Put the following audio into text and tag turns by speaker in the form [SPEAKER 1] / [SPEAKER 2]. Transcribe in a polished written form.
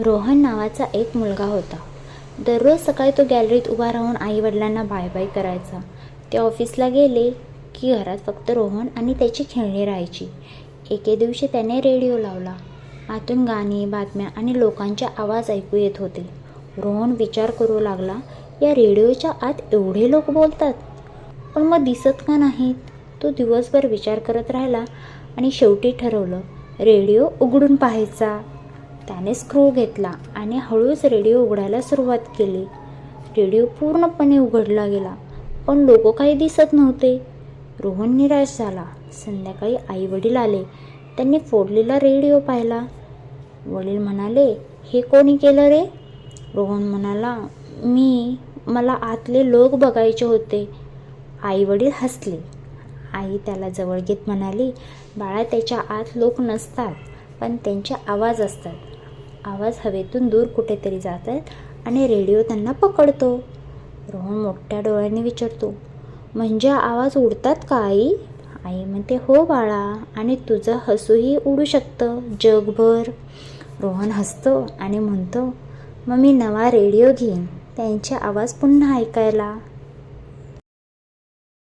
[SPEAKER 1] रोहन नावाचा एक मुलगा होता. दररोज सकाळी तो गॅलरीत उभा राहून आईवडिलांना बाय बाय करायचा. ते ऑफिसला गेले की घरात फक्त रोहन आणि त्याची खेळणी राहायची. एके दिवशी त्याने रेडिओ लावला. आतून गाणी, बातम्या आणि लोकांचे आवाज ऐकू येत होते. रोहन विचार करू लागला, या रेडिओच्या आत एवढे लोक बोलतात, पण मग दिसत का नाहीत? तो दिवसभर विचार करत राहिला आणि शेवटी ठरवलं, रेडिओ उघडून पाहायचा. त्याने स्क्रू घेतला आणि हळूच रेडिओ उघडायला सुरुवात केली. रेडिओ पूर्णपणे उघडला गेला, पण लोक काही दिसत नव्हते. रोहन निराश झाला. संध्याकाळी आईवडील आले. त्यांनी फोडलेला रेडिओ पाहिला. वडील म्हणाले, हे कोणी केलं रे? रोहन म्हणाला, मला आतले लोक बघायचे होते. आईवडील हसले. आई त्याला जवळ घेत म्हणाली, बाळा, त्याच्या आत लोक नसतात, पण त्यांचे आवाज असतात. आवाज हवेतून दूर कुठेतरी जातात आणि रेडिओ त्यांना पकडतो. रोहन मोठ्या डोळ्यांनी विचारतो, म्हणजे आवाज उडतात का आई? आई म्हणते, हो बाळा, आणि तुझं हसूही उडू शकतं जगभर. रोहन हसतो आणि म्हणतो, मग मी नवा रेडिओ घेईन, त्यांचे आवाज पुन्हा ऐकायला.